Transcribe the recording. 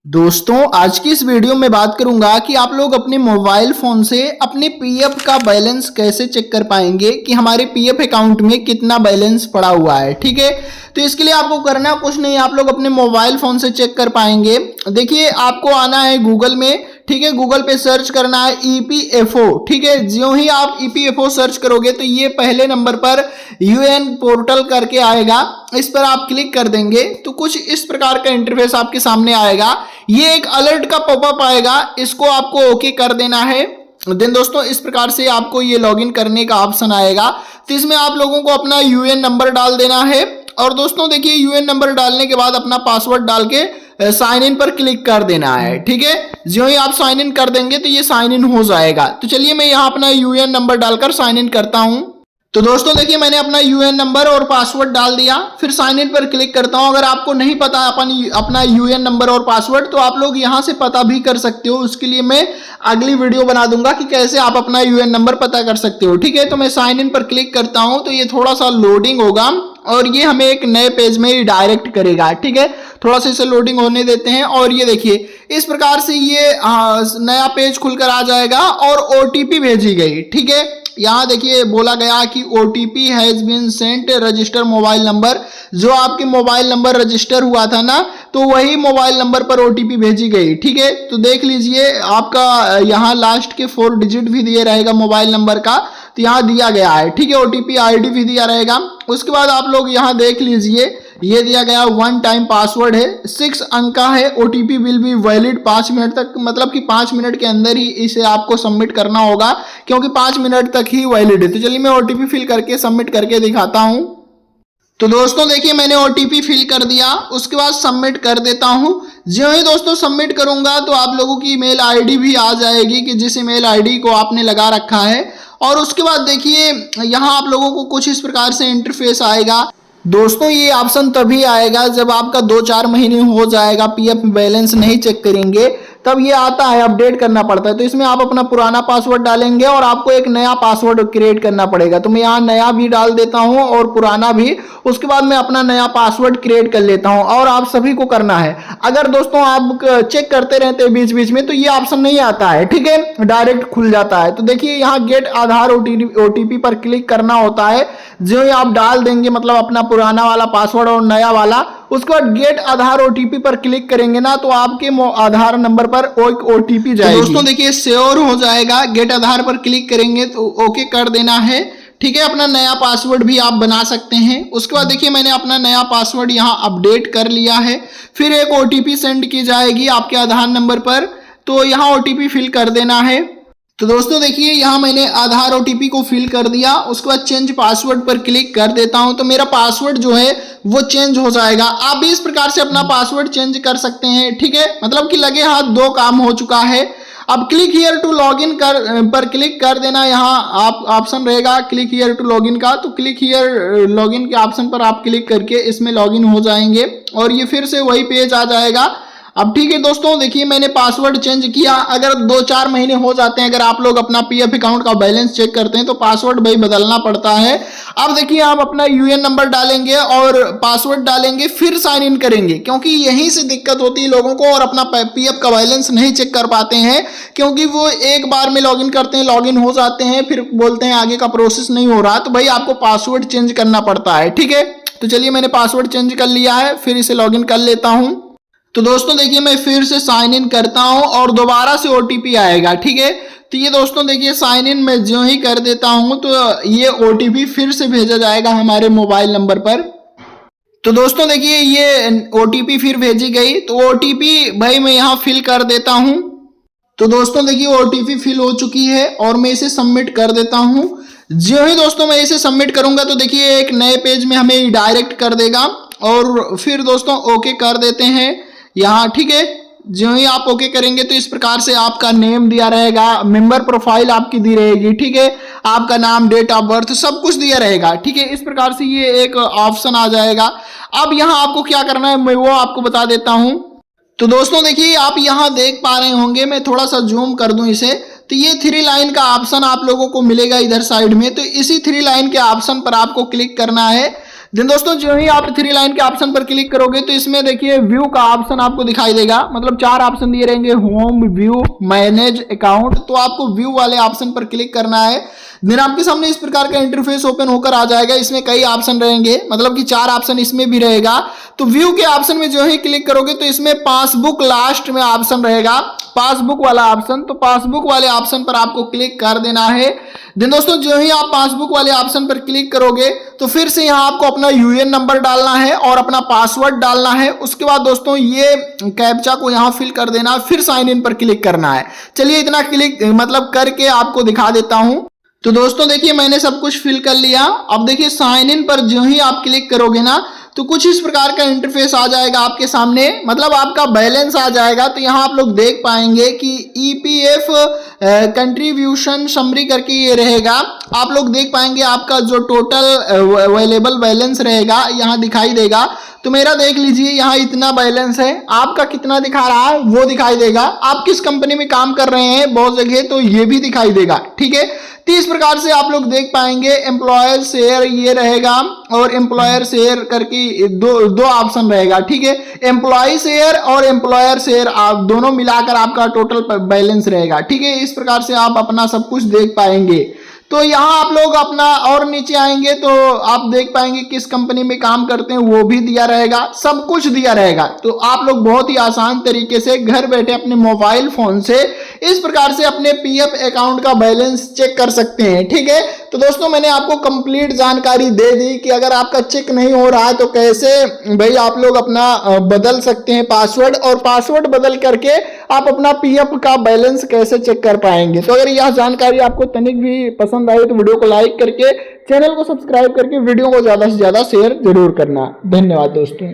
दोस्तों आज की इस वीडियो में बात करूंगा कि आप लोग अपने मोबाइल फोन से अपने पीएफ का बैलेंस कैसे चेक कर पाएंगे कि हमारे पीएफ अकाउंट में कितना बैलेंस पड़ा हुआ है। ठीक है, तो इसके लिए आपको करना कुछ नहीं, आप लोग अपने मोबाइल फोन से चेक कर पाएंगे। देखिए आपको आना है गूगल में, ठीक है, गूगल पे सर्च करना है ईपीएफओ। ठीक है, जो ही आप ईपीएफओ सर्च करोगे तो ये पहले नंबर पर यूएन पोर्टल करके आएगा, इस पर आप क्लिक कर देंगे तो कुछ इस प्रकार का इंटरफेस आपके सामने आएगा। ये एक अलर्ट का पॉपअप आएगा, इसको आपको ओके कर देना है। देन दोस्तों इस प्रकार से आपको ये लॉगिन करने का ऑप्शन आएगा, तो इसमें आप लोगों को अपना यूएन नंबर डाल देना है। और दोस्तों देखिए यूएन नंबर डालने के बाद अपना पासवर्ड डाल के साइन इन पर क्लिक कर देना है। ठीक है, जो ही आप साइन इन कर देंगे तो ये साइन इन हो जाएगा। तो चलिए मैं यहाँ अपना यूएन नंबर डालकर साइन इन करता हूँ। तो दोस्तों देखिए मैंने अपना यूएन नंबर और पासवर्ड डाल दिया, फिर साइन इन पर क्लिक करता हूं। अगर आपको नहीं पता अपना यूएन नंबर और पासवर्ड तो आप लोग यहां से पता भी कर सकते हो। उसके लिए मैं अगली वीडियो बना दूंगा कि कैसे आप अपना यूएन नंबर पता कर सकते हो। ठीक है, तो मैं साइन इन पर क्लिक करता हूं तो ये थोड़ा सा लोडिंग होगा और ये हमें एक नए पेज में डायरेक्ट करेगा। ठीक है, थोड़ा सा इसे लोडिंग होने देते हैं और ये देखिए इस प्रकार से ये नया पेज खुलकर आ जाएगा और ओटीपी भेजी गई। ठीक है, यहाँ देखिए बोला गया कि OTP has been sent register mobile number, जो आपके मोबाइल नंबर रजिस्टर हुआ था ना तो वही मोबाइल नंबर पर ओटीपी भेजी गई। ठीक है, तो देख लीजिए आपका यहाँ लास्ट के 4 डिजिट भी दिए रहेगा मोबाइल नंबर का, तो यहाँ दिया गया है। ठीक है, ओटीपी आईडी भी दिया रहेगा। उसके बाद आप लोग यहाँ देख लीजिए ये दिया गया 1 टाइम पासवर्ड है, 6 अंक का है। OTP will be valid 5 minute तक, मतलब कि 5 मिनट के अंदर ही इसे आपको सबमिट करना होगा क्योंकि 5 मिनट तक ही वैलिड है। तो चलिए मैं ओटीपी फिल करके सबमिट करके दिखाता हूं। तो दोस्तों देखिए मैंने ओटीपी फिल कर दिया, उसके बाद सबमिट कर देता हूं। जो ही दोस्तों सबमिट करूंगा तो आप लोगों की ईमेल आईडी भी आ जाएगी कि जिस ईमेल आईडी को आपने लगा रखा है। और उसके बाद देखिए यहाँ आप लोगों को कुछ इस प्रकार से इंटरफेस आएगा। दोस्तों ये ऑप्शन तभी आएगा जब आपका 2-4 महीने हो जाएगा पीएफ बैलेंस नहीं चेक करेंगे, तब ये आता है, अपडेट करना पड़ता है। तो इसमें आप अपना पुराना पासवर्ड डालेंगे और आपको एक नया पासवर्ड क्रिएट करना पड़ेगा। तो मैं यहाँ नया भी डाल देता हूँ और पुराना भी, उसके बाद मैं अपना नया पासवर्ड क्रिएट कर लेता हूँ। और आप सभी को करना है। अगर दोस्तों आप चेक करते रहते हैं बीच बीच में तो ये ऑप्शन नहीं आता है, ठीक है, डायरेक्ट खुल जाता है। तो देखिए यहाँ गेट आधार ओटीपी पर क्लिक करना होता है। जो ही आप डाल देंगे मतलब अपना पुराना वाला पासवर्ड और नया वाला, उसके बाद गेट आधार ओटीपी पर क्लिक करेंगे ना तो आपके आधार नंबर पर एक ओटीपी जाएगी। तो दोस्तों देखिए श्योर हो जाएगा, गेट आधार पर क्लिक करेंगे तो ओके कर देना है। ठीक है, अपना नया पासवर्ड भी आप बना सकते हैं। उसके बाद देखिए मैंने अपना नया पासवर्ड यहाँ अपडेट कर लिया है। फिर एक ओटीपी सेंड की जाएगी आपके आधार नंबर पर, तो यहाँ ओटीपी फिल कर देना है। तो दोस्तों देखिए यहाँ मैंने आधार ओटीपी को फिल कर दिया। उसके बाद चेंज पासवर्ड पर क्लिक कर देता हूं तो मेरा पासवर्ड जो है वो चेंज हो जाएगा। आप भी इस प्रकार से अपना पासवर्ड चेंज कर सकते हैं। ठीक है, मतलब कि लगे हाथ 2 काम हो चुका है। अब क्लिक हियर टू लॉगिन पर क्लिक कर देना। यहाँ आप ऑप्शन रहेगा क्लिक हियर टू लॉगिन का, तो क्लिक हियर लॉगिन के ऑप्शन पर आप क्लिक करके इसमें लॉगिन हो जाएंगे और ये फिर से वही पेज आ जाएगा। अब ठीक है दोस्तों देखिए मैंने पासवर्ड चेंज किया। अगर 2-4 महीने हो जाते हैं, अगर आप लोग अपना पीएफ अकाउंट का बैलेंस चेक करते हैं तो पासवर्ड भाई बदलना पड़ता है। अब देखिए आप अपना यूएन नंबर डालेंगे और पासवर्ड डालेंगे, फिर साइन इन करेंगे क्योंकि यहीं से दिक्कत होती है लोगों को और अपना पीएफ का बैलेंस नहीं चेक कर पाते हैं क्योंकि वो एक बार में लॉगिन करते हैं, लॉगिन हो जाते हैं, फिर बोलते हैं आगे का प्रोसेस नहीं हो रहा। तो भाई आपको पासवर्ड चेंज करना पड़ता है। ठीक है, तो चलिए मैंने पासवर्ड चेंज कर लिया है, फिर इसे लॉगिन कर लेता हूं। तो दोस्तों देखिए मैं फिर से साइन इन करता हूं और दोबारा से ओटीपी आएगा। ठीक है, तो ये दोस्तों देखिए साइन इन मैं जो ही कर देता हूं तो ये ओटीपी फिर से भेजा जाएगा हमारे मोबाइल नंबर पर। तो दोस्तों देखिए ये ओटीपी फिर भेजी गई, तो ओटीपी भाई मैं यहाँ फिल कर देता हूं। तो दोस्तों देखिए ओटीपी फिल हो चुकी है और मैं इसे सबमिट कर देता हूं। जो ही दोस्तों मैं इसे सबमिट करूंगा तो देखिए एक नए पेज में हमें डायरेक्ट कर देगा और फिर दोस्तों ओके कर देते हैं यहाँ। ठीक है, जो ही आप ओके करेंगे तो इस प्रकार से आपका नेम दिया रहेगा, मेंबर प्रोफाइल आपकी दी रहेगी। ठीक है, आपका नाम, डेट ऑफ बर्थ सब कुछ दिया रहेगा। ठीक है, इस प्रकार से ये एक ऑप्शन आ जाएगा। अब यहाँ आपको क्या करना है मैं वो आपको बता देता हूँ। तो दोस्तों देखिए आप यहाँ देख पा रहे होंगे, मैं थोड़ा सा जूम कर दूं इसे, तो ये 3 लाइन का ऑप्शन आप लोगों को मिलेगा इधर साइड में। तो इसी 3 लाइन के ऑप्शन पर आपको क्लिक करना है। देन दोस्तों जो ही आप 3 लाइन के ऑप्शन पर क्लिक करोगे तो इसमें देखिए व्यू का ऑप्शन आपको दिखाई देगा, मतलब 4 ऑप्शन दिए रहेंगे, होम, व्यू, मैनेज अकाउंट। तो आपको व्यू वाले ऑप्शन पर क्लिक करना है। देन आपके सामने इस प्रकार का इंटरफेस ओपन होकर आ जाएगा। इसमें कई ऑप्शन रहेंगे, मतलब कि 4 ऑप्शन इसमें भी रहेगा। तो व्यू के ऑप्शन में जो ही क्लिक करोगे तो इसमें पासबुक लास्ट में ऑप्शन रहेगा, पासबुक वाला ऑप्शन। तो पासबुक वाले ऑप्शन पर आपको क्लिक कर देना है। देन दोस्तों जो ही आप पासबुक वाले ऑप्शन पर क्लिक करोगे तो फिर से यहाँ आपको अपना यूएन नंबर डालना है और अपना पासवर्ड डालना है। उसके बाद दोस्तों ये कैप्चा को यहाँ फिल कर देना, फिर साइन इन पर क्लिक करना है। चलिए इतना क्लिक मतलब करके आपको दिखा देता हूँ। तो दोस्तों देखिए मैंने सब कुछ फिल कर लिया। अब देखिए साइन इन पर जो ही आप क्लिक करोगे ना तो कुछ इस प्रकार का इंटरफेस आ जाएगा आपके सामने, मतलब आपका बैलेंस आ जाएगा। तो यहाँ आप लोग देख पाएंगे कि ईपीएफ कंट्रीब्यूशन समरी करके ये रहेगा। आप लोग देख पाएंगे आपका जो टोटल अवेलेबल बैलेंस रहेगा यहाँ दिखाई देगा। तो मेरा देख लीजिए यहाँ इतना बैलेंस है, आपका कितना दिखा रहा है वो दिखाई देगा। आप किस कंपनी में काम कर रहे हैं बहुत जगह तो ये भी दिखाई देगा, ठीक है। तो इस प्रकार से आप लोग देख पाएंगे एम्प्लॉयर शेयर ये रहेगा और एम्प्लॉयर शेयर करके दो ऑप्शन रहेगा, ठीक है। एम्प्लॉय शेयर और एम्प्लॉयर शेयर आप दोनों मिलाकर आपका टोटल बैलेंस रहेगा, ठीक है। इस प्रकार से आप अपना सब कुछ देख पाएंगे। तो यहाँ आप लोग अपना और नीचे आएंगे तो आप देख पाएंगे किस कंपनी में काम करते हैं वो भी दिया रहेगा, सब कुछ दिया रहेगा। तो आप लोग बहुत ही आसान तरीके से घर बैठे अपने मोबाइल फोन से इस प्रकार से अपने पीएफ अकाउंट का बैलेंस चेक कर सकते हैं, ठीक है। तो दोस्तों मैंने आपको कंप्लीट जानकारी दे दी कि अगर आपका चेक नहीं हो रहा है तो कैसे भाई आप लोग अपना बदल सकते हैं पासवर्ड, और पासवर्ड बदल करके आप अपना पीएफ का बैलेंस कैसे चेक कर पाएंगे। तो अगर यह जानकारी आपको तनिक भी पसंद आई तो वीडियो को लाइक करके, चैनल को सब्सक्राइब करके वीडियो को ज्यादा से ज्यादा शेयर जरूर करना। धन्यवाद दोस्तों।